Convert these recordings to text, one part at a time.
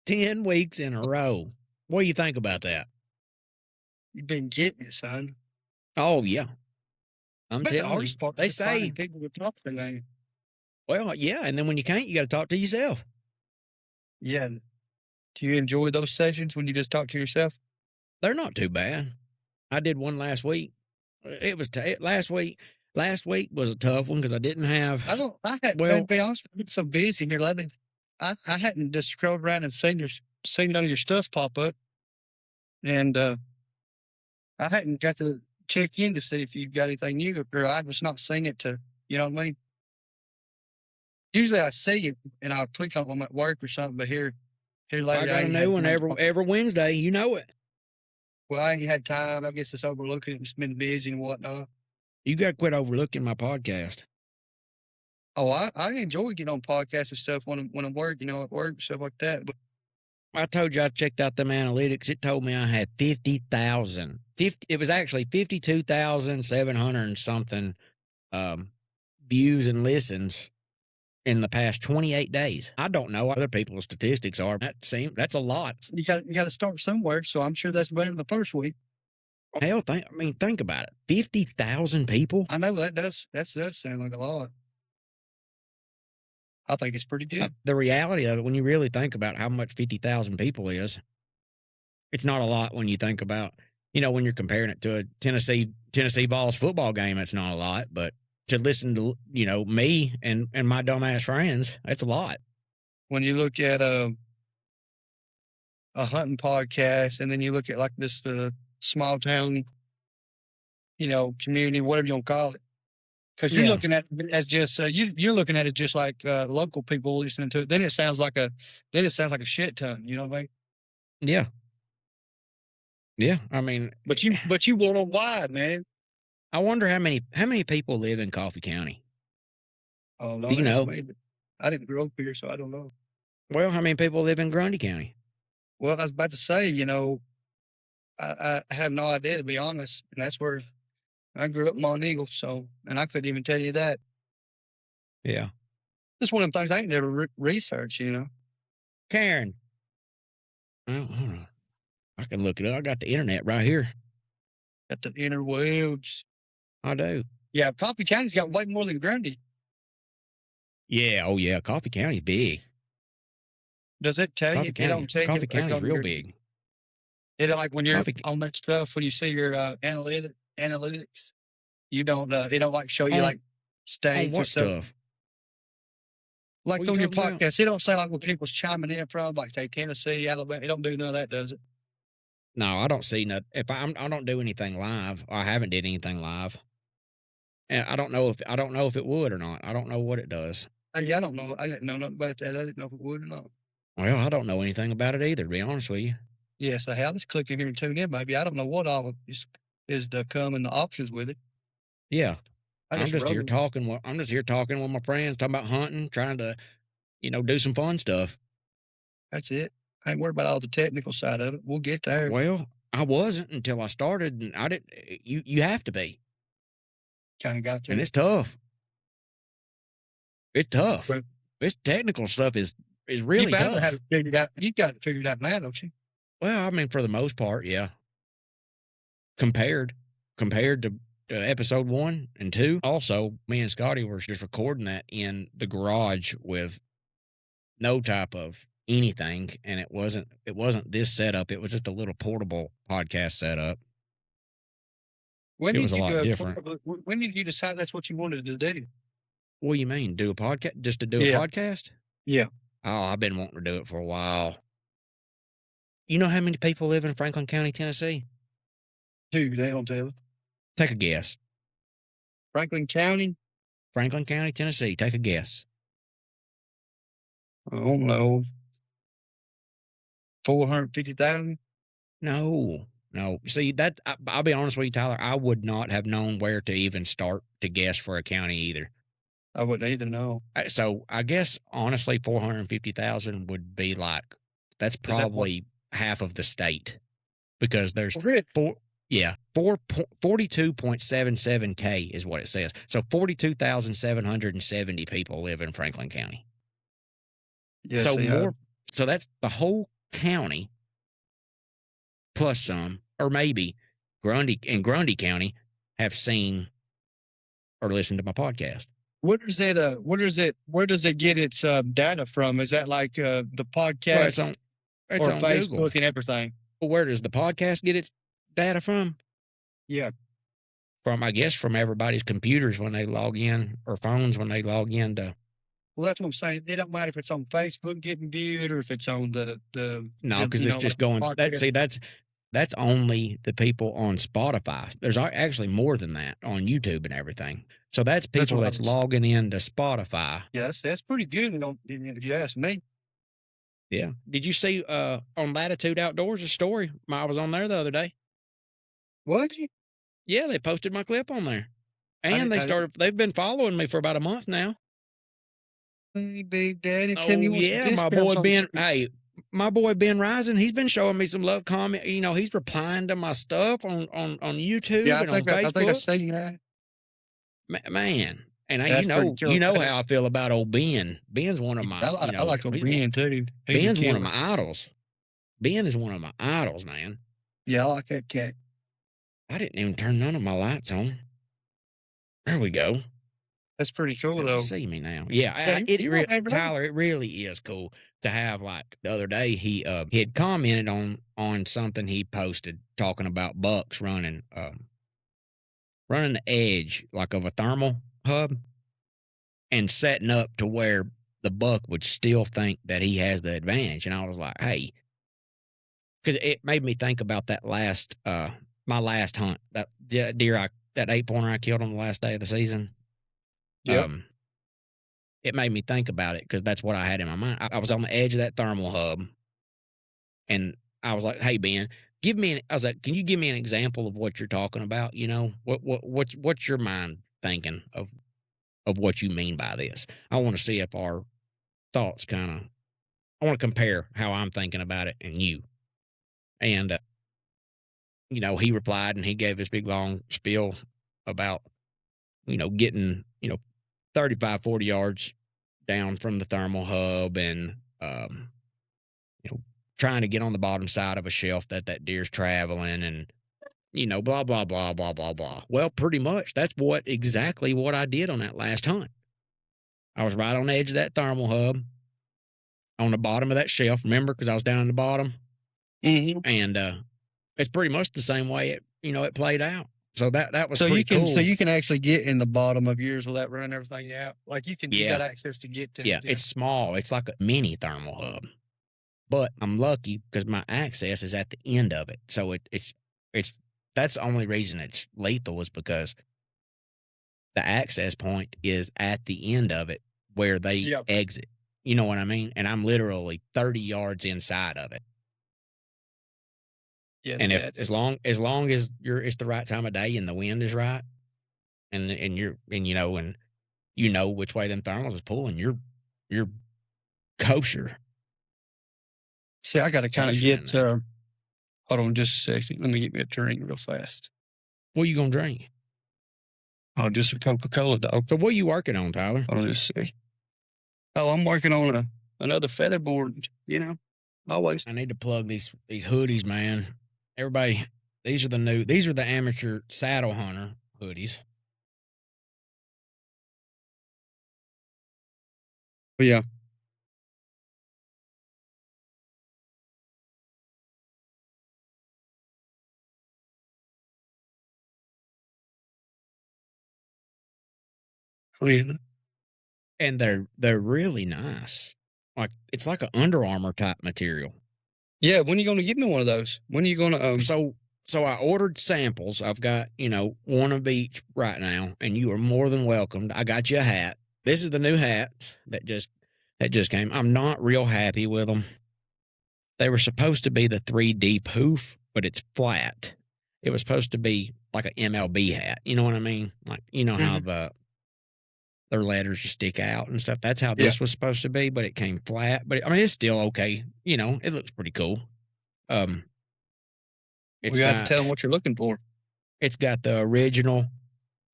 10 weeks in a row. What do you think about that? You've been getting it, son. Oh, yeah. I'm But the telling you. hardest part They is finding say, people to talk to, man. well, yeah, and then when you can't, you got to talk to yourself. Yeah. Do you enjoy those sessions when you just talk to yourself? They're not too bad. I did one last week. It was last week. Last week was a tough one because I didn't have. I had, man, to Well, be honest, I've been so busy here lately. I hadn't just scrolled around and seen none of your stuff pop up. And I hadn't got to check in to see if you've got anything new, or I was not seeing it to, you know what I mean? Usually I see it and I'll click on them at work or something, but here I lately I got a ain't new had one time. every Wednesday. You know it. Well, I ain't had time. I guess it's overlooking it. It's been busy and whatnot. You got to quit overlooking my podcast. Oh, I enjoy getting on podcasts and stuff when I'm working, at work, stuff like that. But I told you I checked out them analytics. It told me I had 50,000. It was actually 52,700 and something views and listens in the past 28 days. I don't know what other people's statistics are. That's a lot. you got to start somewhere. So I'm sure that's better than the first week. Hell, think about it. 50,000 people. I know that does sound like a lot. I think it's pretty good. The reality of it, when you really think about how much 50,000 people is, it's not a lot when you think about, when you're comparing it to a Tennessee Vols football game, it's not a lot, but to listen to, me and my dumbass friends, that's a lot. When you look at a hunting podcast, and then you look at like the small town, community, whatever you want to call it, because you're looking at it as just you're looking at it just like local people listening to it. Then it sounds like a shit ton. You know what I mean? Yeah. Yeah, I mean, but you worldwide, man. I wonder how many people live in Coffee County. Oh, no, do you know? I didn't grow up here, so I don't know. Well, how many people live in Grundy County? Well, I was about to say, I have no idea, to be honest, and that's where I grew up in Mont Eagle, and I couldn't even tell you that. Yeah, it's one of them things I ain't never researched, Karen. Oh, hold on. I can look it up. I got the internet right here. Got the interwebs. I do. Yeah, Coffee County's got way more than Grundy. Yeah, oh yeah, Coffee County's big. Does it tell you? Coffee County's real big. It like when you're on that stuff, when you see your analytics, you don't they don't like show you like states and stuff. Like on your podcast, it don't say like where people's chiming in from, like say Tennessee, Alabama. It don't do none of that, does it? No, I don't see nothing. If I don't do anything live, I haven't did anything live, and I don't know if it would or not. I don't know what it does. Yeah, I don't know. I didn't know nothing about that. I didn't know if it would or not. Well, I don't know anything about it either, to be honest with you. Yes, I have. Just click in here and tune in, maybe. I don't know what all is to come in the options with it. Yeah. I'm just here talking with my friends, talking about hunting, trying to, do some fun stuff. That's it. I ain't worried about all the technical side of it. We'll get there. Well, I wasn't until I started, and I didn't. You have to be. Kind of got to. And it's tough. It's tough. Well, this technical stuff is really tough. You got it figured out now, don't you? Well, I mean, for the most part, yeah. Compared to episode 1 and 2. Also, me and Scotty were just recording that in the garage with no type of anything, and it wasn't this setup. It was just a little portable podcast setup. It was a lot different. When did you decide that's what you wanted to do? What do you mean? Do a podcast? Just to do a podcast? Yeah. Oh, I've been wanting to do it for a while. You know how many people live in Franklin County, Tennessee? 2, they don't tell us. Take a guess. Franklin County, Tennessee. Take a guess. I don't know. 450,000? No. See, I'll be honest with you, Tyler. I would not have known where to even start to guess for a county either. I wouldn't either know. So I guess, honestly, 450,000 would be like, that's probably half of the state, because there's 42.77K is what it says. So 42,770 people live in Franklin County. Yeah, so that's the whole County, plus some, or maybe Grundy County have seen or listened to my podcast. Where does it get its data from? Is that like the Well, podcast it's or on Facebook Google. and everything? Well, where does the podcast get its data from? Yeah. I guess, from everybody's computers when they log in, or phones when they log in to. Well, that's what I'm saying. It don't matter if it's on Facebook getting viewed or if it's on No, because it's just going. That's only the people on Spotify. There's actually more than that on YouTube and everything. So that's people that's logging into Spotify. Yes, that's pretty good. If you ask me. Yeah. Did you see on Latitude Outdoors a story? I was on there the other day. What? Yeah, they posted my clip on there, and they've been following me for about a month now. Hey, Big Daddy, oh yeah, my boy Ben. Hey, my boy Ben Rising, he's been showing me some love. Comment, he's replying to my stuff on YouTube and on Facebook. I think I seen that. Man, and you know how I feel about old Ben. Ben's one of my. I like old Ben too. Ben's one of my idols. Ben is one of my idols, man. Yeah, I like that cat. I didn't even turn none of my lights on. There we go. That's pretty cool, though. See me now. Yeah, Tyler, it really is cool to have. Like the other day, he had commented on something he posted talking about bucks running the edge like of a thermal hub and setting up to where the buck would still think that he has the advantage. And I was like, hey, because it made me think about that my last hunt, that deer that 8-pointer I killed on the last day of the season. Yeah. It made me think about it because that's what I had in my mind. I was on the edge of that thermal hub, and I was like, "Hey Ben, I was like, can you give me an example of what you're talking about? What's your mind thinking of what you mean by this? I want to see if our thoughts I want to compare how I'm thinking about it and you." And he replied and he gave this big long spiel about getting 35, 40 yards down from the thermal hub and, trying to get on the bottom side of a shelf that deer's traveling and, blah, blah, blah, blah, blah, blah. Well, pretty much that's exactly what I did on that last hunt. I was right on the edge of that thermal hub on the bottom of that shelf. Remember? Because I was down in the bottom. Mm-hmm. And, it's pretty much the same way it played out. So that was pretty cool. So you can actually get in the bottom of yours without running everything out. Like you got access to get to. Yeah, it's small. It's like a mini thermal hub. But I'm lucky because my access is at the end of it. So it's that's the only reason it's lethal is because the access point is at the end of it where they exit. You know what I mean? And I'm literally 30 yards inside of it. Yes, and as long as it's the right time of day and the wind is right, and which way them thermals is pulling, you're kosher. See, I got to kind of get. Hold on, just a second. Let me get me a drink real fast. What are you gonna drink? Oh, just a Coca-Cola, dog. So what are you working on, Tyler? Hold on, just a second. Oh, I'm working on another featherboard. Always. I need to plug these hoodies, man. Everybody, these are the amateur saddle hunter hoodies. Yeah. And they're really nice. Like it's like an Under Armour type material. Yeah, when are you going to give me one of those? When are you going to? So I ordered samples. I've got one of each right now, and you are more than welcome. I got you a hat. This is the new hat that just came. I'm not real happy with them. They were supposed to be the 3D poof, but it's flat. It was supposed to be like an MLB hat. You know what I mean? Like how their letters just stick out and stuff. That's how this was supposed to be, but it came flat. But I mean, it's still okay. It looks pretty cool. We got to tell them what you're looking for. It's got the original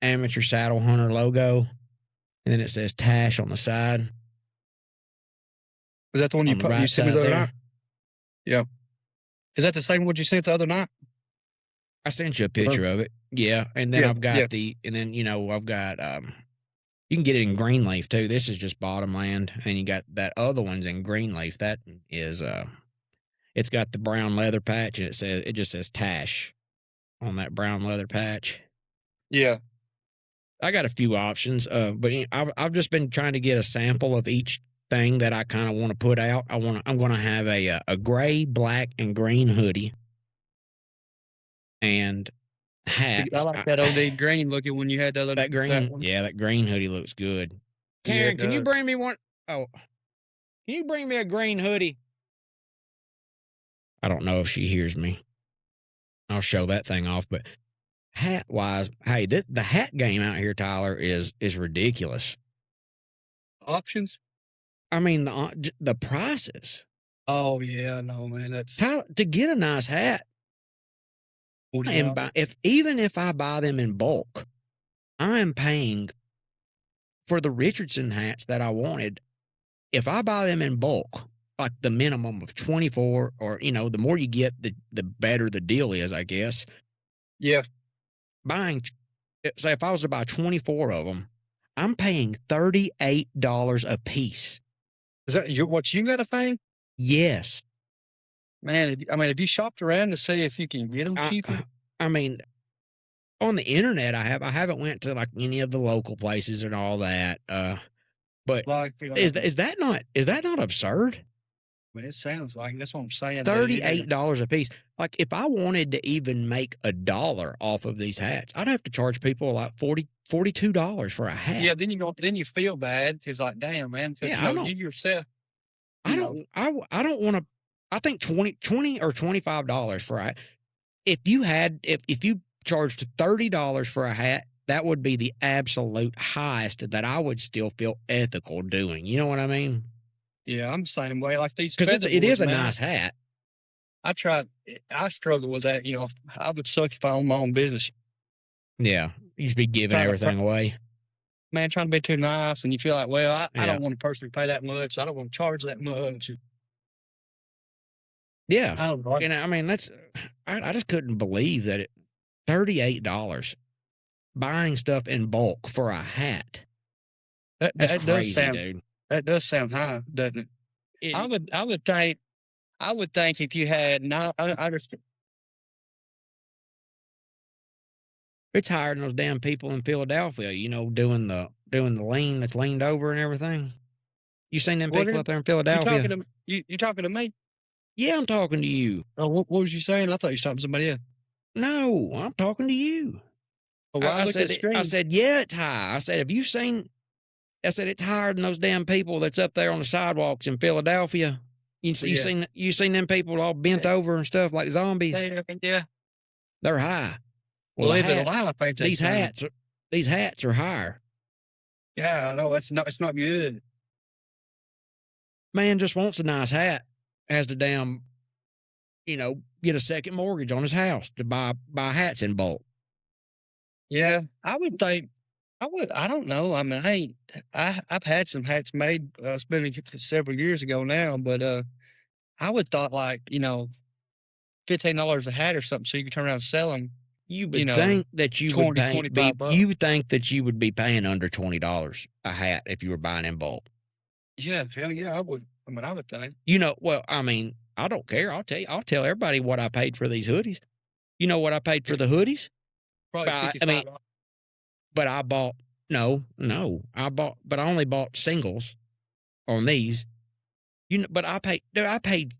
amateur saddle hunter logo, and then it says Tash on the side. Was that the one you sent me the other night? Yeah. Is that the same one you sent the other night? I sent you a picture of it. Yeah, and then Yeah, I've got I've got you can get it in green leaf too. This is just bottomland, and you got that other one's in green leaf. That is it's got the brown leather patch, and it just says Tash on that brown leather patch. yeah. I got a few options, but I've just been trying to get a sample of each thing that I kind of want to put out. I'm going to have a gray, black, and green hoodie and I hats. like that OD green looking when you had That that green, one. yeah, that green hoodie looks good. Yeah, Karen, it can you does. bring me one? Oh, can you bring me a green hoodie? I don't know if she hears me. I'll show that thing off, but hat wise, hey, the hat game out here, Tyler, is ridiculous. Options? I mean, the prices. Oh yeah, no man, that's Tyler, to get a nice hat, and $40. even if I buy them in bulk, I am paying for the Richardson hats that I wanted. If I buy them in bulk, like the minimum of 24, or the more you get, the better the deal is, I guess. Yeah. Buying, say, if I was to buy 24 of them, I'm paying $38 a piece. Is that what you got to pay? Yes. Man, have you shopped around to see if you can get them cheaper? I mean, on the internet, I haven't went to like any of the local places and all that. But Like, is that not absurd? I mean, it sounds like that's what I'm saying. $38 a piece. Like, if I wanted to even make $1 off of these hats, I'd have to charge people like $42 for a hat. Yeah, then you feel bad. It's like, damn, man. Yeah, You yourself. I don't want to. I think 20 or $25 for a hat. If you charged $30 for a hat, that would be the absolute highest that I would still feel ethical doing. You know what I mean? Yeah, I'm the same way. Like these, Because it is a nice hat. I struggle with that. I would suck if I owned my own business. Yeah, you should be giving everything away. Man, trying to be too nice, and you feel like, well, I Yeah. don't want to personally pay that much. I don't want to charge that much. Yeah, I don't know. and I mean I just couldn't believe that $38 buying stuff in bulk for a hat. That's crazy, dude. That does sound high, doesn't it? I would think if you had not, I understand. It's higher than those damn people in Philadelphia, doing the lean that's leaned over and everything. You seen them people up there in Philadelphia? You talking to me? Yeah, I'm talking to you. Oh, what was you saying? I thought you was talking to somebody else. No, I'm talking to you. Well, I said, yeah, it's high. I said, have you seen? I said, it's higher than those damn people that's up there on the sidewalks in Philadelphia. You seen them people all bent over and stuff like zombies? Yeah. They're high. Well, these hats are higher. Yeah, I know it's not good. Man just wants a nice hat, has to damn, get a second mortgage on his house to buy hats in bulk. Yeah, I would think. I don't know. I mean, I've had some hats made. It's been several years ago now, but I would thought like $15 a hat or something, so you could turn around and sell them. You would think that you would pay. You would think that you would be paying under $20 a hat if you were buying in bulk. Yeah, hell yeah, I would. I mean, I would think. Well, I mean, I don't care. I'll tell everybody what I paid for these hoodies. You know what I paid for the hoodies? Probably $55. But I bought but I only bought singles on these. But I paid.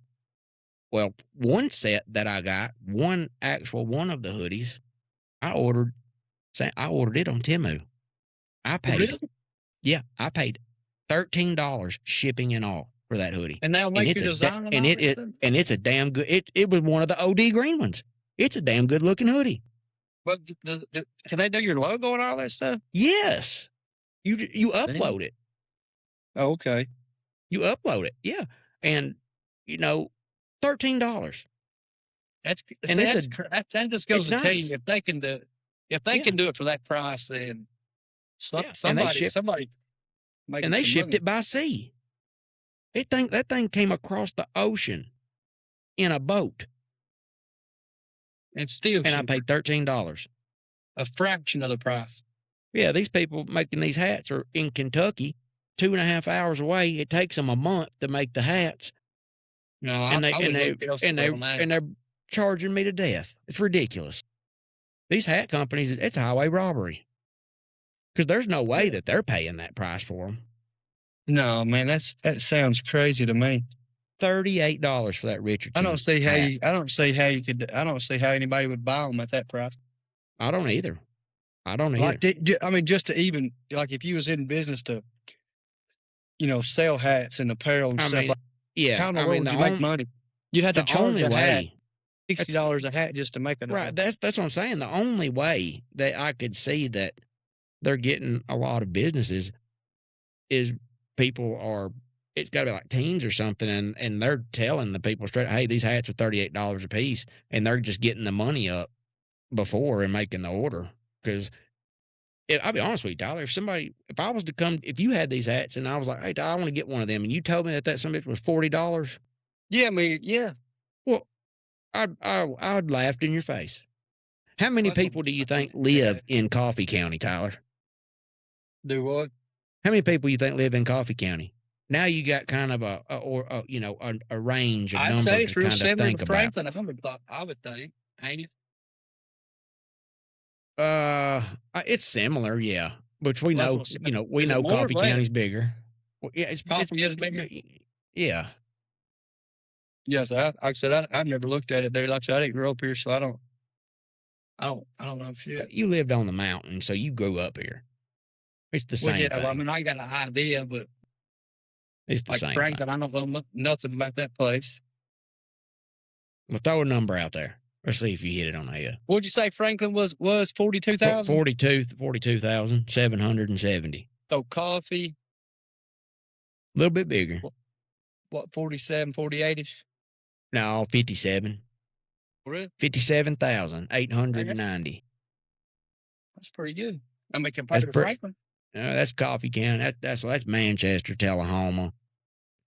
Well, one set that I got, one of the hoodies, I ordered it on Temu. I paid $13 shipping and all for that hoodie. And they'll make you design and it's a damn good. It was one of the OD green ones. It's a damn good looking hoodie. But can they do your logo and all that stuff? Yes, you upload it. Oh, okay. You upload it, yeah, and $13. That just goes to tell you if they can do it for that price, then somebody. And they shipped it by sea. That thing came across the ocean in a boat, And still and I cheaper. paid $13. A fraction of the price. Yeah, these people making these hats are in Kentucky, 2.5 hours away. It takes them a month to make the hats, No, and I would look elsewhere on that. they're charging me to death. It's ridiculous. These hat companies, it's highway robbery, because there's no way that they're paying that price for them. No, man, that sounds crazy to me. $38 for that Richardson. I don't see how anybody would buy them at that price. I don't either. Like, I mean, just to even, like, if you was in business to, sell hats and apparel and stuff, how in the world would you make money? You'd have to charge a hat $60 a hat just to make it. Right, that's what I'm saying. The only way that I could see that they're getting a lot of businesses is people are, it's got to be like teens or something, and they're telling the people straight, hey, these hats are $38 a piece, and they're just getting the money up before and making the order. Because I'll be honest with you, Tyler, if I was to come, if you had these hats and I was like, hey, Tyler, I want to get one of them, and you told me that some bitch was $40. Yeah, I mean, yeah. Well, I'd laughed in your face. How many people do you think live in Coffee County, Tyler? Do what? How many people you think live in Coffee County? Now you got kind of a range of numbers to kind of think about. Franklin, I would think, ain't it? It's similar, yeah. But we know, Coffee County's bigger. Well, yeah, Coffee is bigger. Yeah. Yes, like I said, I've never looked at it there. Like I said, I didn't grow up here, so I don't know shit. You lived on the mountain, so you grew up here. It's the same thing. I mean, I got an idea, but it's the same Franklin, I don't know nothing about that place. Well, throw a number out there. Let's see if you hit it on the head. What'd you say Franklin was 42,000? 42,770. So coffee? A little bit bigger. What, 47, 48-ish? No, 57. Really? 57,890. That's pretty good. I mean, compared to Franklin. That's Coffee County. That's Manchester, Tullahoma.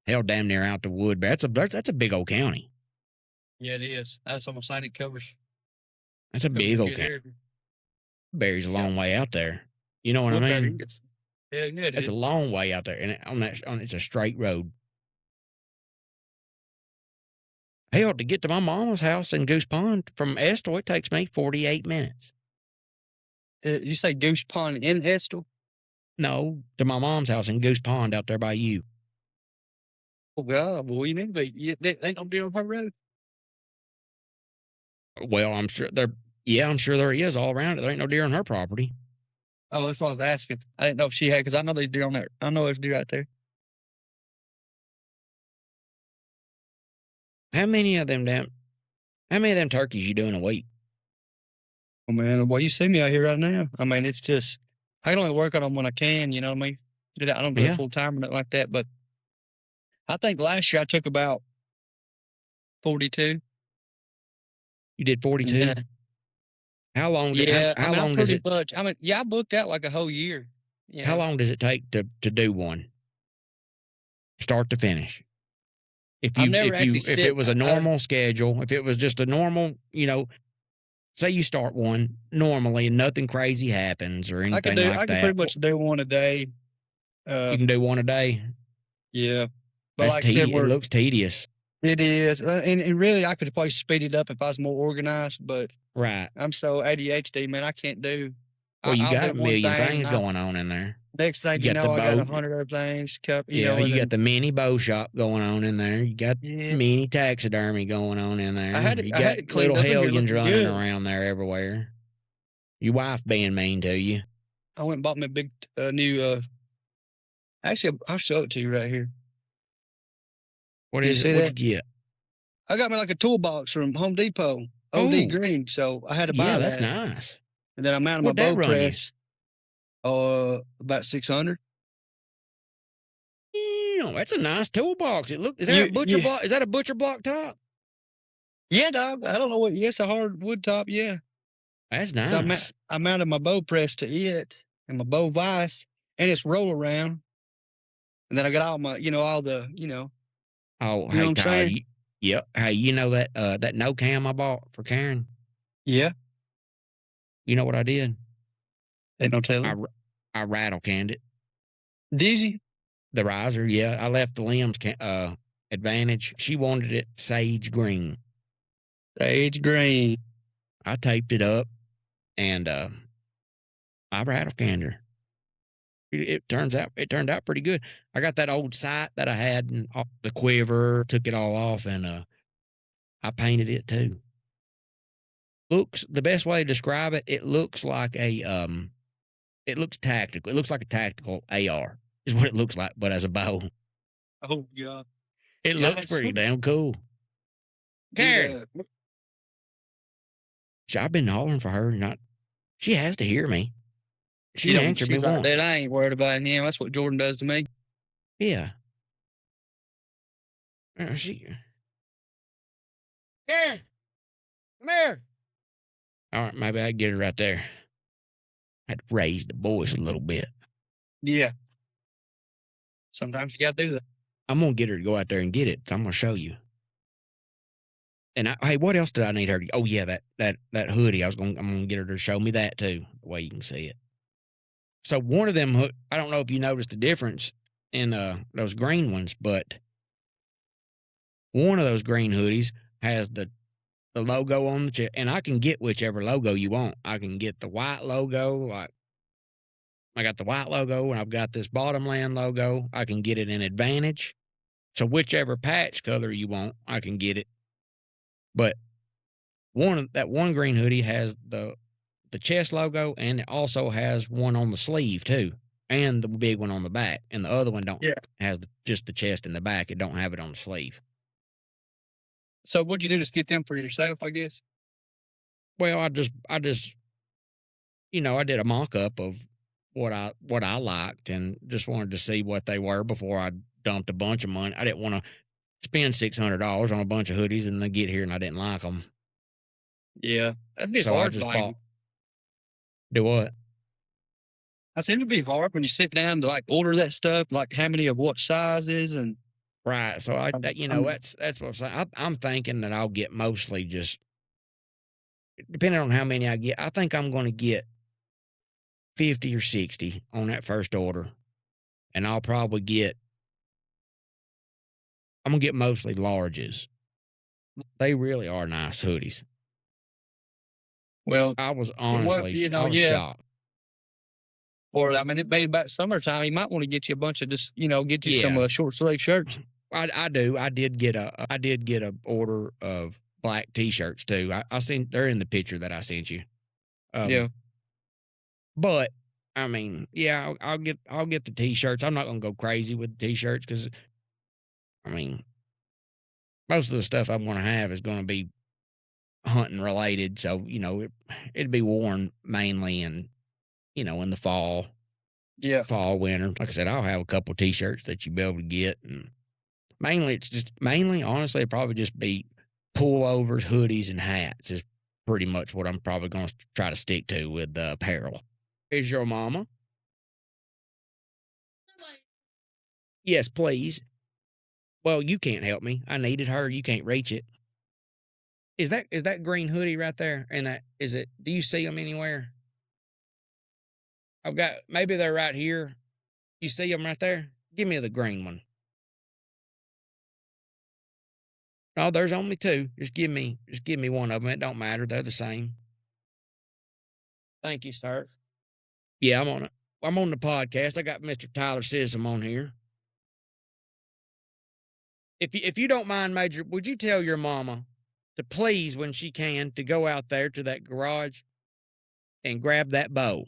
Hell, damn near out to Woodbury. That's a big old county. Yeah, it is. That's almost like it covers. That's a big old county. Barry's a long way out there. You know what I mean? Yeah, it's a long way out there, and it's a straight road. Hell, to get to my mama's house in Goose Pond from Estill, it takes me 48 minutes. You say Goose Pond in Estill? No, to my mom's house in Goose Pond out there by you. Oh, God. Well, you need to be. They don't do on her road. Well, I'm sure there is all around it. There ain't no deer on her property. Oh, that's what I was asking. I didn't know if she had, because I know there's deer on there. I know there's deer out there. How many of them turkeys you do in a week? Oh, man, well, you see me out here right now. I mean, it's just, I can only work on them when I can, you know what I mean? I don't do it full time or nothing like that, but I think last year I took about 42. You did 42? Yeah. How long? How long does it? Much. I mean, I booked out like a whole year. You know? How long does it take to do one, start to finish? If it was a normal schedule, if it was just a normal, say you start one normally and nothing crazy happens or anything like that. I can pretty much do one a day. You can do one a day? Yeah. But like I said, it looks tedious. It is. And really, I could probably speed it up if I was more organized, but right. I'm so ADHD, man, I can't do. Well, you got a million things going on in there. Next thing you know, I got 100 other things. You got the mini bow shop going on in there. You got mini taxidermy going on in there. You got little hellions running around there everywhere. Your wife being mean to you. I went and bought me a big new. Actually, I'll show it to you right here. What is it? What'd you get? I got me like a toolbox from Home Depot, OD Green. So I had to buy that. Yeah, that's nice. And then I mounted my bow press. About 600. That's a nice toolbox. Is that a butcher block? Is that a butcher block top? Yeah, dog. I don't know what. Yes, a hard wood top. Yeah, that's nice. So I mounted my bow press to it and my bow vise and its roll around, and then I got all my, all the, Oh, hey, Tyler, Yep. Hey, you know that no cam I bought for Karen? Yeah, You know what I did? ain't no I telling. r- I rattle canned it. Did you? The riser, yeah. I left the limbs advantage. She wanted it sage green. Sage green. I taped it up and I rattle canned her. It turned out pretty good. I got that old sight that I had and the quiver, took it all off, and I painted it too. Looks the best way to describe it. It looks like it looks tactical. It looks like a tactical AR is what it looks like, but as a bow. Oh yeah. It Yeah, looks pretty damn cool. Karen, did I've been hollering for her. Not she has to hear me. she She don't answered me she's like that. once. I ain't worried about him. That's what Jordan does to me. Yeah. She Karen, come here. All right, maybe I can get her right there. I had to raise the voice a little bit. Yeah. Sometimes you gotta do that. I'm gonna get her to go out there and get it. So I'm gonna show you. And hey, what else did I need her to? Oh yeah, that hoodie. I'm gonna get her to show me that too. The way you can see it. So one of them, I don't know if you noticed the difference in those green ones, but one of those green hoodies has the logo on the chest, and I can get whichever logo you want. I can get the white logo, like I got the white logo, and I've got this Bottomland logo. I can get it in Advantage. So whichever patch color you want, I can get it. But that one green hoodie has the chest logo, and it also has one on the sleeve too, and the big one on the back. And the other one don't has just the chest and the back. It don't have it on the sleeve. So what'd you do? Just get them for yourself, I guess? Well, I just I did a mock up of what I liked and just wanted to see what they were before I dumped a bunch of money. I didn't want to spend $600 on a bunch of hoodies and then get here and I didn't like them. Yeah. That'd be So I hard just like bought. Do what? I said it'd be hard when you sit down to like order that stuff, like how many of what sizes and Right. So I'm, that I'm that's what I'm saying. I'm thinking that I'll get mostly just depending on how many I get. I think I'm going to get 50 or 60 on that first order, and I'll probably get. I'm gonna get mostly larges. They really are nice hoodies. well, I was well, honestly, I was yeah. shocked. Or I mean, it may be about summertime. You might want to get you a bunch of just, get you some Yeah, short sleeve shirts. I do. I did get a order of black t-shirts too. I seen they're in the picture that I sent you. Yeah. But I mean, yeah, I'll get the t-shirts. I'm not gonna go crazy with the t-shirts because I mean, most of the stuff I want to have is going to be hunting related. So it'd be worn mainly in the Yeah. fall, winter. Like I said, I'll have a couple t-shirts that you'll be able to get, and mainly, honestly, it'd probably just be pullovers, hoodies, and hats is pretty much what I'm probably going to try to stick to with the apparel. Is your mama? Yes, please. Well, you can't help me. I needed her. You can't reach it. Is that green hoodie right there? And that is it? Do you see them anywhere? I've got maybe they're right here. You see them right there? Give me the green one. No, there's only two. Just give me one of them. It don't matter. They're the same. Thank you, sir. Yeah, I'm on the podcast. I got Mr. Tyler Sissom on here. If you don't mind, Major, would you tell your mama to please, when she can, to go out there to that garage and grab that bow?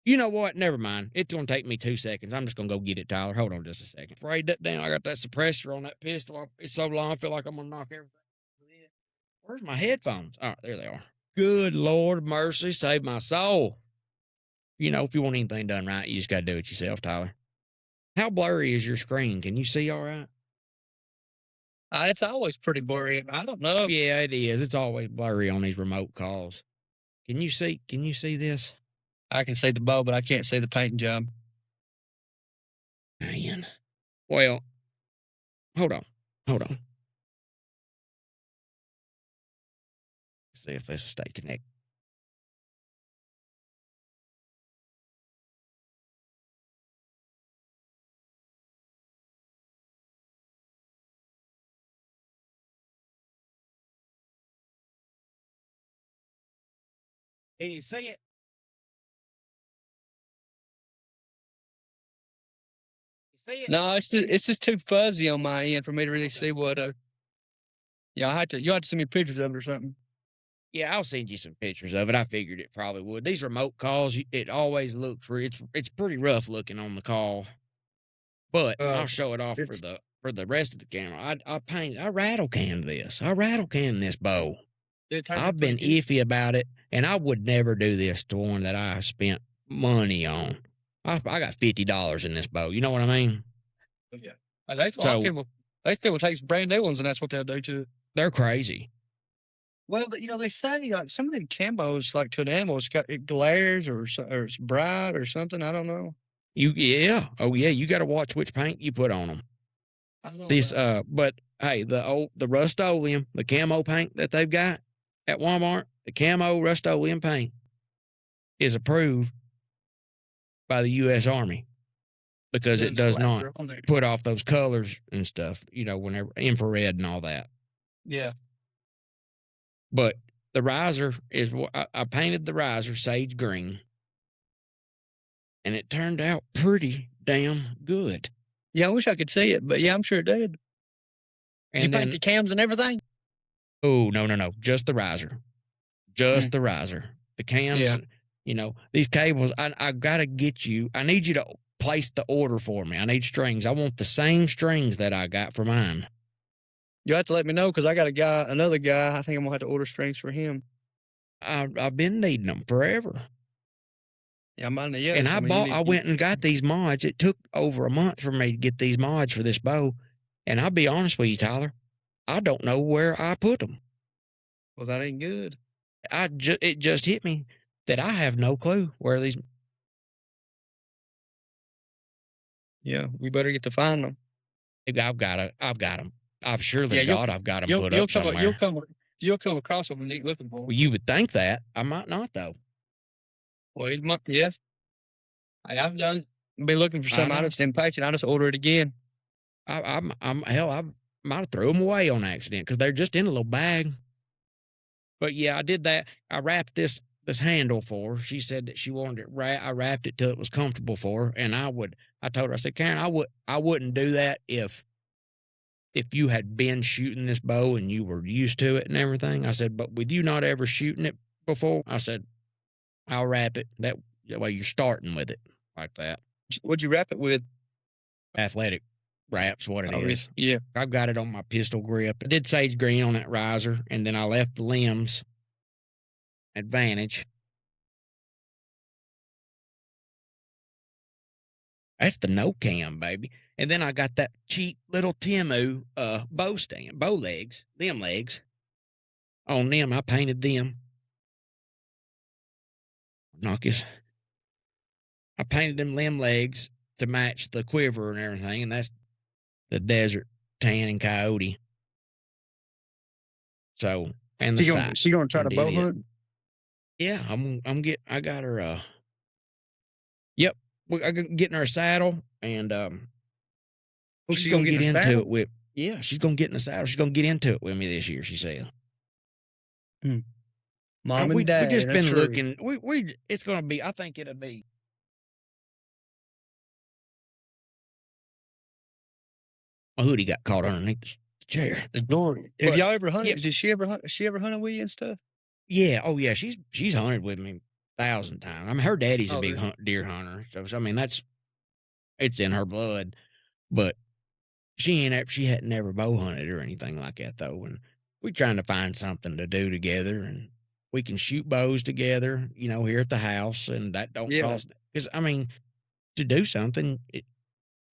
You know what? Never mind. It's gonna take me 2 seconds. I'm just gonna go get it, Tyler. Hold on just a second. Afraid that down. I got that suppressor on that pistol. It's so long. I feel like I'm gonna knock everything. Where's my headphones? All right, there they are. Good Lord mercy, save my soul. If you want anything done right, you just got to do it yourself, Tyler. How blurry is your screen? Can you see all right? It's always pretty blurry. I don't know. Yeah, it is. It's always blurry on these remote calls. Can you see? Can you see this? I can see the bow, but I can't see the painting job. Man. Well, hold on. Hold on. See if this stay connected. Can you see it? You see it? No, it's just too fuzzy on my end for me to really see what. Yeah, you'll have to send me pictures of it or something. Yeah, I'll send you some pictures of it. I figured it probably would. These remote calls, it always looks it's pretty rough looking on the call, but I'll show it off It's for the rest of the camera. I rattle canned this. I rattle canned this bow. it turned out I've been pretty good. iffy about it, and I would never do this to one that I spent money on. I got $50 in this bow. You know what I mean? Yeah, that's a lot So of people. These people take brand new ones, and that's what they'll do to it. they're crazy. Well, they say like some of them camos, like to an animal, it glares or it's bright or something. I don't know. Oh yeah, you got to watch which paint you put on them. I don't know. This but hey, the Rust-Oleum, the camo paint that they've got at Walmart, the camo Rust-Oleum paint is approved by the U.S. Army because it does not put off those colors and stuff, whenever infrared and all that. Yeah. But the riser is what I painted the riser sage green, and it turned out pretty damn good. Yeah, I wish I could see it, but yeah, I'm sure it did. Did you paint the cams and everything? Oh, no. Just the riser. Just the riser. The cams, these cables, I got to get you. I need you to place the order for me. I need strings. I want the same strings that I got for mine. You'll have to let me know because I got another guy. I think I'm going to have to order strings for him. I've been needing them forever. Yeah, mine, yes. And I went and got these mods. It took over a month for me to get these mods for this bow. And I'll be honest with you, Tyler, I don't know where I put them. Well, that ain't good. It just hit me that I have no clue where these. Yeah, we better get to find them. I've got them. I've surely I've got them put up somewhere. You'll come across them and looking for them. Well, you would think that. I might not, though. Well, yes. I've been looking for something. I just didn't patch it. I just order it again. I might have threw them away on accident because they're just in a little bag. But yeah, I did that. I wrapped this handle for her. She said that she wanted it I wrapped it till it was comfortable for her. And I told her, I said, Karen, I wouldn't do that if you had been shooting this bow and you were used to it and everything. I said, but with you not ever shooting it before, I said, I'll wrap it. That way you're starting with it like that. What'd you wrap it with? Athletic wrap's what it is. Yeah. I've got it on my pistol grip. I did sage green on that riser, and then I left the limbs advantage. That's the no cam, baby. And then I got that cheap little Temu bow legs, them legs. On them, I painted them. I painted them limb legs to match the quiver and everything, and that's the desert tan and coyote. So, and the sight. She gonna try to bow hunt? Yeah, I got her. Yep, I'm getting her a saddle, and she's gonna get into it with. Yeah, she's gonna get in the saddle. She's gonna get into it with me this year. She said. Mom and Dad. We just been looking. It's gonna be. I think it'll be. My hoodie got caught underneath the chair. The door. Have y'all ever hunted? Yeah. Did she ever hunt? She ever hunted with you and stuff? Yeah. Oh yeah. She's hunted with me 1,000 times. I mean, her daddy's a big deer hunter, so I mean it's in her blood. But she hadn't never bow hunted or anything like that though. And we're trying to find something to do together, and we can shoot bows together, here at the house, and that don't cost. Because I mean, to do something, it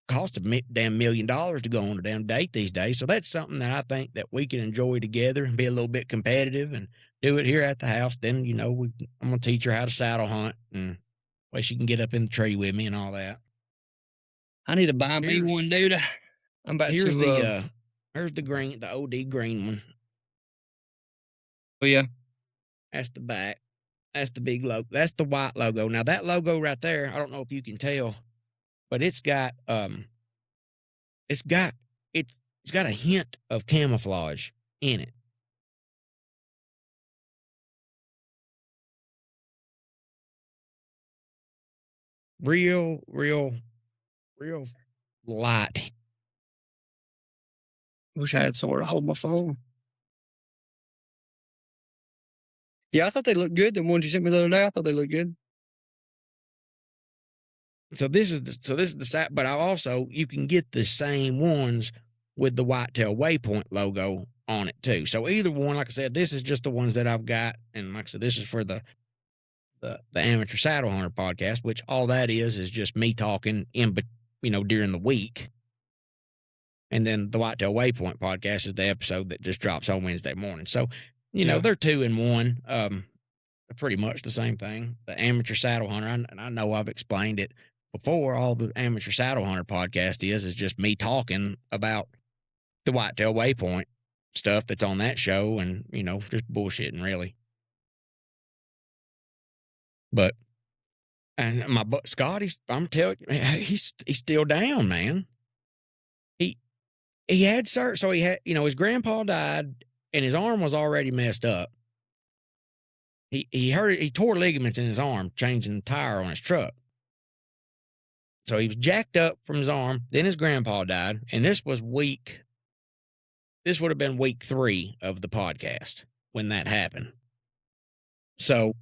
costs a damn $1 million to go on a damn date these days. So that's something that I think that we can enjoy together and be a little bit competitive and do it here at the house. Then, I'm going to teach her how to saddle hunt, and way she can get up in the tree with me and all that. I need to buy me one, dude. I'm about here's to. Here's the OD green one. Oh, yeah. That's the back. That's the big logo. That's the white logo. Now that logo right there, I don't know if you can tell, but it's got it's got a hint of camouflage in it. Real light. Wish I had somewhere to hold my phone. Yeah, I thought they looked good. The ones you sent me the other day, I thought they looked good. So this is the side, but I also you can get the same ones with the Whitetail Waypoint logo on it too. So either one, like I said, this is just the ones that I've got, and like I said, this is for the Amateur Saddle Hunter podcast, which all that is just me talking during the week. And then the Whitetail Waypoint podcast is the episode that just drops on Wednesday morning. So, they're 2 in 1. They're pretty much the same thing. The Amateur Saddle Hunter, and I know I've explained it before, all the Amateur Saddle Hunter podcast is just me talking about the Whitetail Waypoint stuff that's on that show and, just bullshitting really. But, and my butt Scott, I'm telling you, he's still down, man. He had so he had, his grandpa died and his arm was already messed up. He tore ligaments in his arm changing the tire on his truck. So he was jacked up from his arm. Then his grandpa died, and this would have been week 3 of the podcast when that happened. So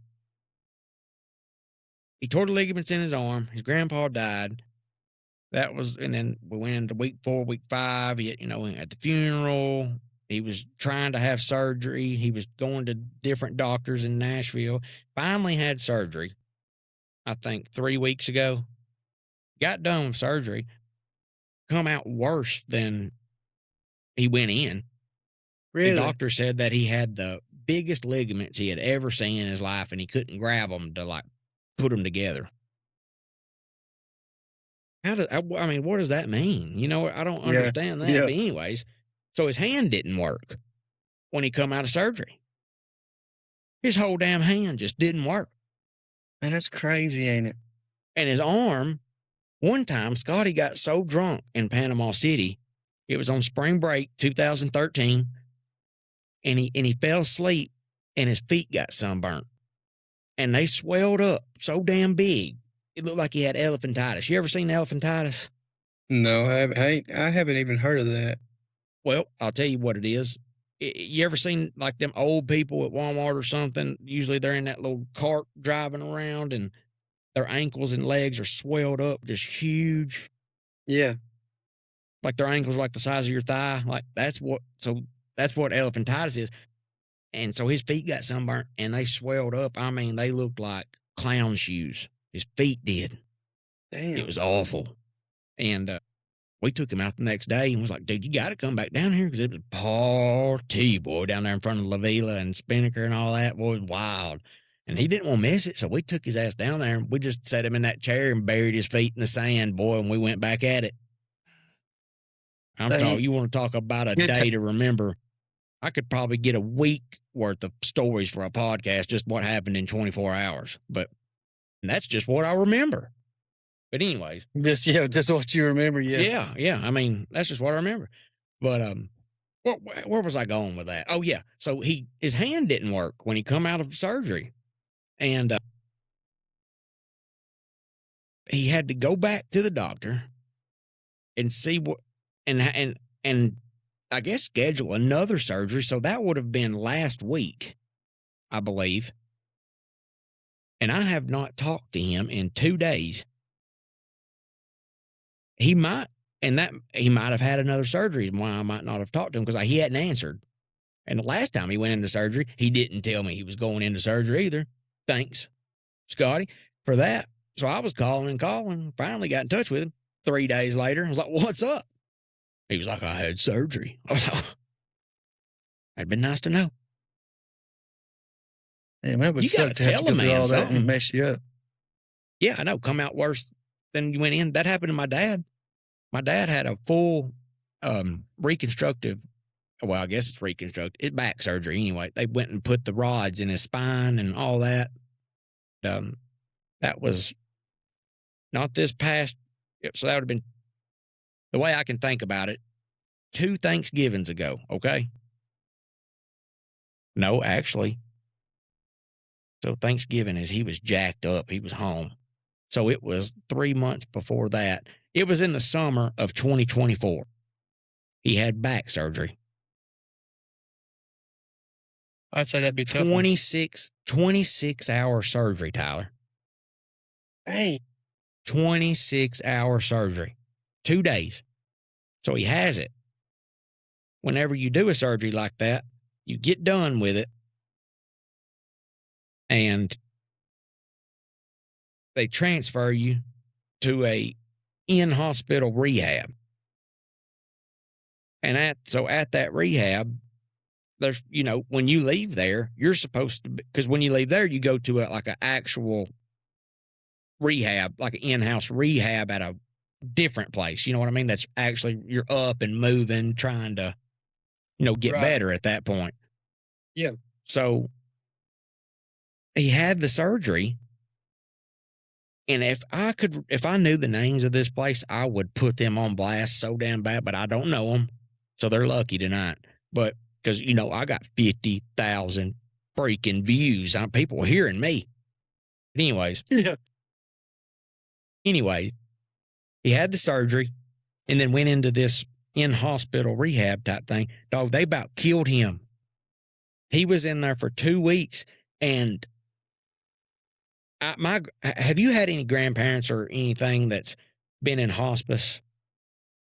he tore the ligaments in his arm. His grandpa died. And then we went into week 4, week 5. He, at the funeral, he was trying to have surgery. He was going to different doctors in Nashville. Finally had surgery, I think 3 weeks ago. Got done with surgery. Come out worse than he went in. Really? The doctor said that he had the biggest ligaments he had ever seen in his life, and he couldn't grab them to put them together. What does that mean? I don't understand that. Yeah. But anyways, so his hand didn't work when he come out of surgery. His whole damn hand just didn't work. Man, that's crazy, ain't it? And his arm, one time, Scotty got so drunk in Panama City, it was on spring break 2013, and he fell asleep, and his feet got sunburnt, and they swelled up so damn big. It looked like he had elephantitis. You ever seen elephantitis? No, I haven't even heard of that. Well, I'll tell you what it is. You ever seen like them old people at Walmart or something? Usually they're in that little cart driving around and their ankles and legs are swelled up, just huge. Yeah. Like their ankles are like the size of your thigh. That's what elephantitis is. And so his feet got sunburnt and they swelled up. They looked like clown shoes. His feet did. Damn. It was awful. And we took him out the next day and was like, dude, you got to come back down here because it was party, boy, down there in front of La Villa and Spinnaker and all that. Boy, it was wild. And he didn't want to miss it, so we took his ass down there and we just set him in that chair and buried his feet in the sand, boy, and we went back at it. You want to talk about a day to remember. I could probably get a week worth of stories for a podcast, just what happened in 24 hours. And that's just what I remember. But anyways. Just what you remember, yeah. Yeah. That's just what I remember. But where was I going with that? Oh, yeah. So his hand didn't work when he come out of surgery. And he had to go back to the doctor and see what and I guess schedule another surgery. So that would have been last week, I believe. And I have not talked to him in 2 days. He might have had another surgery, why I might not have talked to him because he hadn't answered. And the last time he went into surgery, he didn't tell me he was going into surgery either. Thanks, Scotty, for that. So I was calling, finally got in touch with him 3 days later. I was like, what's up? He was like, I had surgery. I was like, that'd been nice to know. Yeah, man, you got to tell a man all something. That and mess you up. Yeah, I know. Come out worse than you went in. That happened to my dad. My dad had a full reconstructive well, I guess it's reconstructed. It's back surgery anyway. They went and put the rods in his spine and all that. That was not this past. So that would have been the way I can think about it. 2 Thanksgivings ago. Okay. No, actually. So Thanksgiving is he was jacked up. He was home. So it was 3 months before that. It was in the summer of 2024. He had back surgery. I'd say that'd be tough. 26-hour surgery, Tyler. Hey. 26-hour surgery. 2 days. So he has it. Whenever you do a surgery like that, you get done with it, and they transfer you to a in-hospital rehab. And at that rehab, there's, when you leave there, you're supposed to, because when you leave there, you go to an actual rehab, like an in-house rehab at a different place. You know what I mean? That's actually, you're up and moving, trying to, get better at that point. Yeah. So he had the surgery. And if I knew the names of this place, I would put them on blast so damn bad, but I don't know them. So they're lucky tonight. But because, I got 50,000 freaking views. People hearing me. But anyways. Yeah. Anyway, he had the surgery and then went into this in-hospital rehab type thing. Dog, they about killed him. He was in there for 2 weeks. And have you had any grandparents or anything that's been in hospice?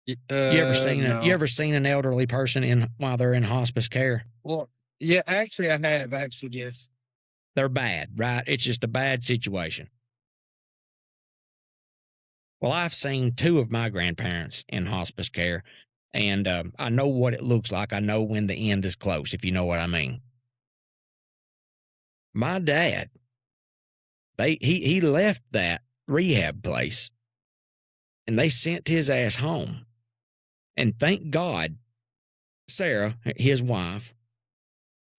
You ever seen an elderly person while they're in hospice care? Well, yeah, actually, I have. Actually, yes. They're bad, right? It's just a bad situation. Well, I've seen 2 of my grandparents in hospice care, and I know what it looks like. I know when the end is close, if you know what I mean. My dad, he left that rehab place, and they sent his ass home. And thank God, Sarah, his wife,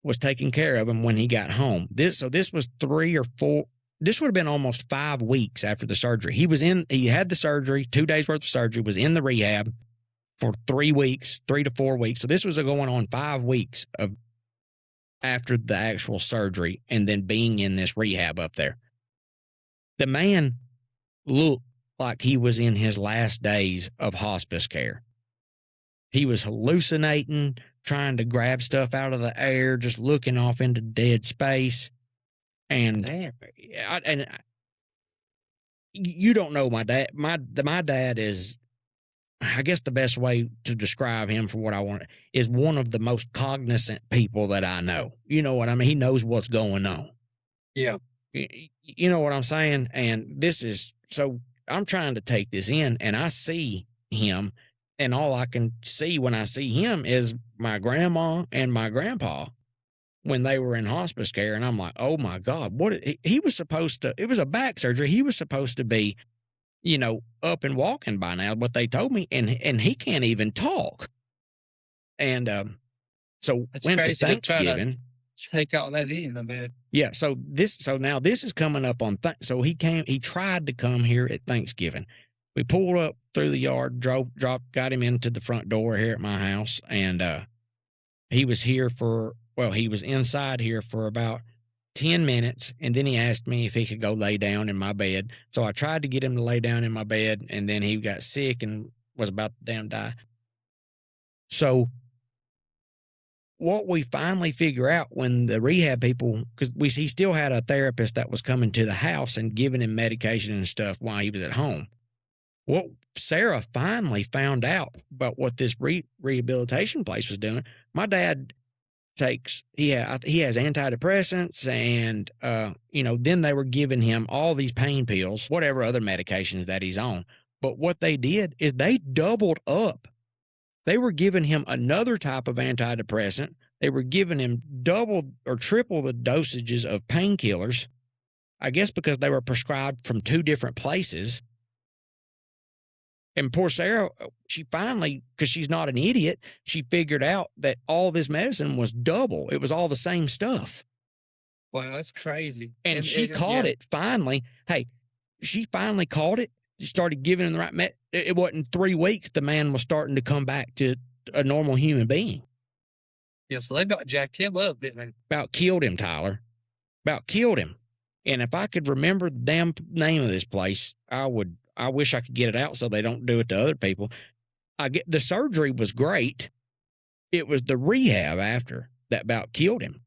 was taking care of him when he got home. This was 3 or 4. This would have been almost 5 weeks after the surgery. He had the surgery, 2 days worth of surgery, was in the rehab for 3 weeks, 3 to 4 weeks. So this was going on 5 weeks after the actual surgery and then being in this rehab up there. The man looked like he was in his last days of hospice care. He was hallucinating, trying to grab stuff out of the air, just looking off into dead space. And you don't know my dad. My dad is, I guess the best way to describe him for what I want is one of the most cognizant people that I know. You know what I mean? He knows what's going on. Yeah. You know what I'm saying? And so I'm trying to take this in, and I see him, and all I can see when I see him is my grandma and my grandpa when they were in hospice care. And I'm like, oh my God, he was supposed to, it was a back surgery. He was supposed to be, up and walking by now, what they told me. And he can't even talk. And, so That's went to crazy. Thanksgiving. Take all that in, I bet. Yeah. So now this is coming up on, so he tried to come here at Thanksgiving. We pulled up through the yard, got him into the front door here at my house. And, he was inside here for about 10 minutes. And then he asked me if he could go lay down in my bed. So I tried to get him to lay down in my bed, and then he got sick and was about to damn die. So what we finally figure out when the rehab people, because he still had a therapist that was coming to the house and giving him medication and stuff while he was at home. What Sarah finally found out about what this rehabilitation place was doing. My dad he has antidepressants, and then they were giving him all these pain pills, whatever other medications that he's on. But what they did is they doubled up. They were giving him another type of antidepressant. They were giving him double or triple the dosages of painkillers, I guess because they were prescribed from 2 different places. And poor Sarah, she finally, because she's not an idiot, she figured out that all this medicine was double. It was all the same stuff. Wow, that's crazy. And she caught it finally. Hey, she finally caught it. She started giving him the right it wasn't 3 weeks, the man was starting to come back to a normal human being. Yeah, so they about jacked him up, didn't they? About killed him, Tyler. About killed him. And if I could remember the damn name of this place, I wish I could get it out so they don't do it to other people. The surgery was great. It was the rehab after that about killed him.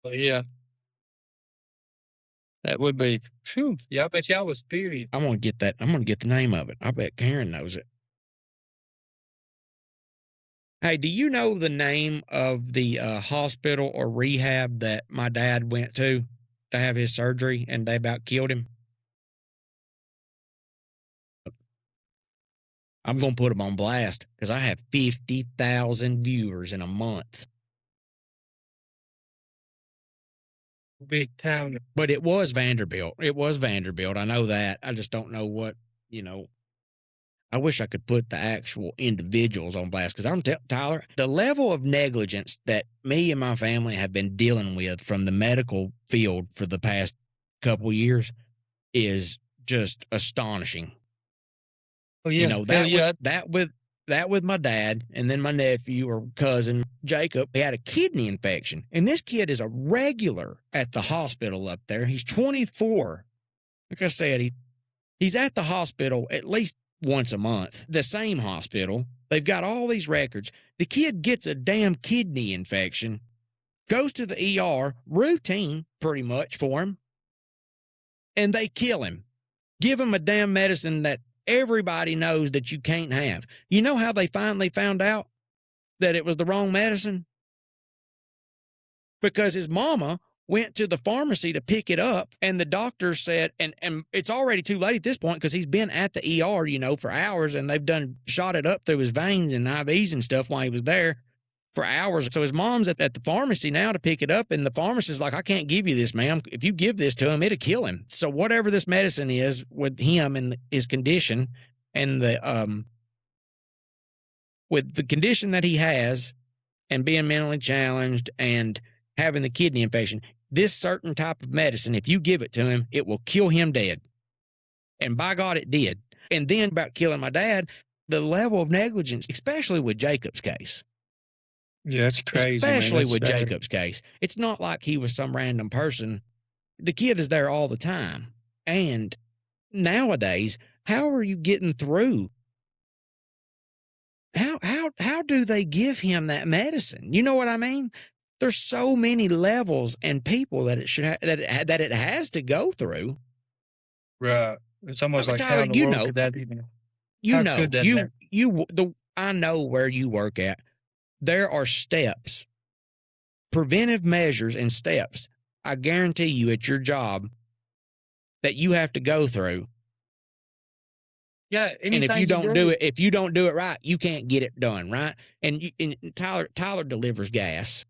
But yeah. That would be, phew. Yeah, I bet y'all was period. I'm going to get that. I'm going to get the name of it. I bet Karen knows it. Hey, do you know the name of the hospital or rehab that my dad went to have his surgery and they about killed him? I'm going to put them on blast because I have 50,000 viewers in a month. Big town. But it was Vanderbilt. It was Vanderbilt. I know that. I just don't know what, I wish I could put the actual individuals on blast because Tyler, the level of negligence that me and my family have been dealing with from the medical field for the past couple of years is just astonishing. Oh yeah, that with my dad and then my nephew or cousin Jacob, he had a kidney infection, and this kid is a regular at the hospital up there. He's 24. Like I said, he's at the hospital at least once a month, the same hospital. They've got all these records. The kid gets a damn kidney infection, goes to the ER, routine pretty much for him, and they kill him. Give him a damn medicine that everybody knows that you can't have. You know how they finally found out that it was the wrong medicine? Because his mama went to the pharmacy to pick it up, and the doctor said, and it's already too late at this point because he's been at the ER, for hours, and they've shot it up through his veins and IVs and stuff while he was there for hours. So his mom's at the pharmacy now to pick it up, and the pharmacist's like, I can't give you this, ma'am. If you give this to him, it'll kill him. So whatever this medicine is with him and his condition and with the condition that he has and being mentally challenged and having the kidney infection, this certain type of medicine, if you give it to him, it will kill him dead. And by God, it did. And then about killing my dad, the level of negligence, especially with Jacob's case. Yeah, that's crazy. Especially with Jacob's case. It's not like he was some random person. The kid is there all the time. And nowadays, how are you getting through? How do they give him that medicine? You know what I mean? There's so many levels and people that it should that it has to go through. Right. It's almost like Tyler, how in the world could that even? I know where you work at. There are steps, preventive measures and steps, I guarantee you at your job that you have to go through. Yeah, and if you don't do it right, you can't get it done, right? And Tyler delivers gas.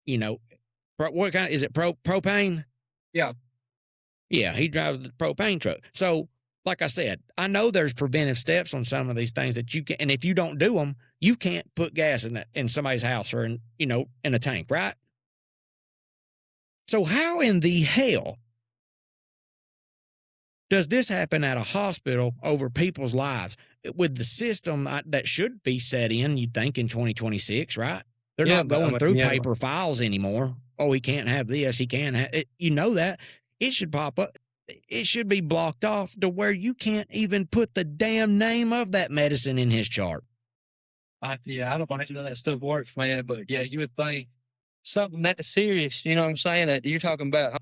What kind is it? Propane? Yeah. Yeah, he drives the propane truck. So, like I said, I know there's preventive steps on some of these things that you can, and if you don't do them, you can't put gas in somebody's house or in a tank, right? So how in the hell does this happen at a hospital over people's lives with the system that should be set in, you'd think, in 2026, right? They're not going through paper files anymore. Oh, he can't have this. He can't have it. That. It should pop up. It should be blocked off to where you can't even put the damn name of that medicine in his chart. I don't want to know that stuff works, man. But yeah, you would think something that serious, you know what I'm saying, that you're talking about.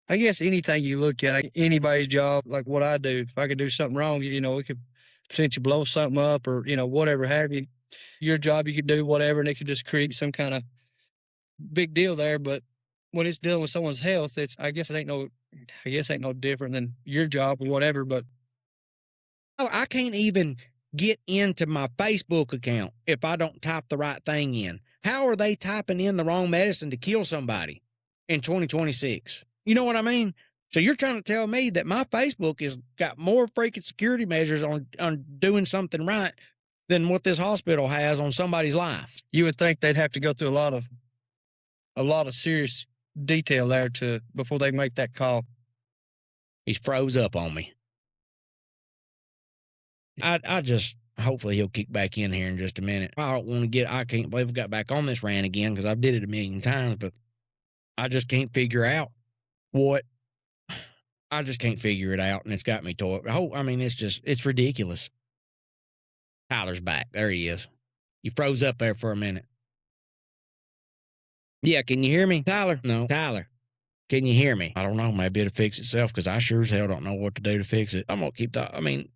I guess anything you look at, like anybody's job, like what I do, if I could do something wrong, it could potentially blow something up or, whatever have you. Your job, you could do whatever, and it could just create some kind of big deal there. But when it's dealing with someone's health, I guess ain't no different than your job or whatever. But I can't even get into my Facebook account if I don't type the right thing in. How are they typing in the wrong medicine to kill somebody in 2026? You know what I mean? So you're trying to tell me that my Facebook has got more freaking security measures on doing something right than what this hospital has on somebody's life? You would think they'd have to go through a lot of serious detail there before they make that call. He's froze up on me. I just, hopefully he'll kick back in here in just a minute. I can't believe I got back on this rant again because I've did it a million times, but I just can't figure out I just can't figure it out, and it's got me tore up. I mean, it's ridiculous. Tyler's back. There he is. You froze up there for a minute. Yeah, can you hear me? Tyler? No. Tyler, can you hear me? I don't know. Maybe it'll fix itself because I sure as hell don't know what to do to fix it. I'm going to keep talking. I mean,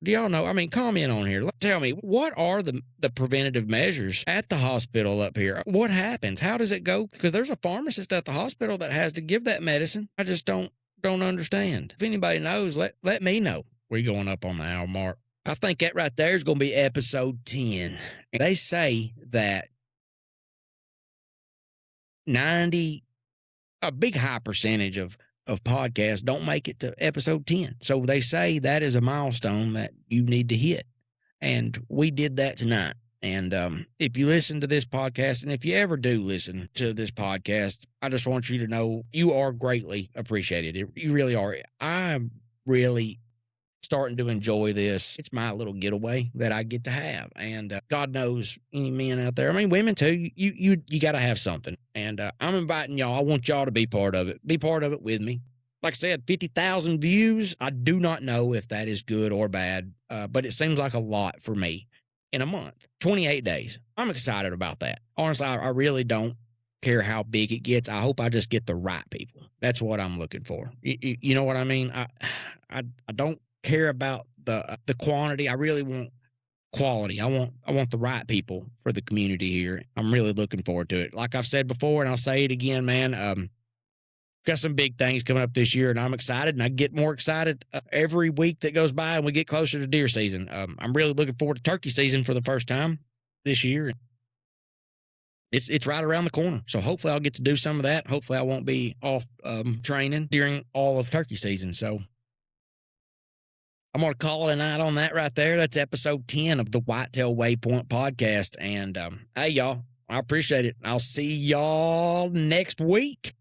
do y'all know? I mean, comment on here. Tell me, what are the preventative measures at the hospital up here? What happens? How does it go? Because there's a pharmacist at the hospital that has to give that medicine. I just don't understand. If anybody knows, let me know. We're going up on the hour mark. I think that right there is going to be episode 10. They say that a big high percentage of podcasts don't make it to episode 10. So they say that is a milestone that you need to hit. And we did that tonight. And if you listen to this podcast, and if you ever do listen to this podcast, I just want you to know you are greatly appreciated. You really are. I'm really starting to enjoy this. It's my little getaway that I get to have. And God knows any men out there, I mean, women too, you got to have something. And I'm inviting y'all. I want y'all to be part of it. Be part of it with me. Like I said, 50,000 views. I do not know if that is good or bad, but it seems like a lot for me in a month, 28 days. I'm excited about that. Honestly, I really don't care how big it gets. I hope I just get the right people. That's what I'm looking for. You know what I mean? I don't care about the quantity. I really want quality. I want the right people for the community here. I'm really looking forward to it. Like I've said before, and I'll say it again, man, got some big things coming up this year, and I'm excited, and I get more excited every week that goes by and we get closer to deer season. I'm really looking forward to turkey season for the first time this year. It's right around the corner, so hopefully I'll get to do some of that. Hopefully I won't be off training during all of turkey season, so I'm going to call it a night on that right there. That's episode 10 of the Whitetail Waypoint podcast, and hey, y'all, I appreciate it. I'll see y'all next week.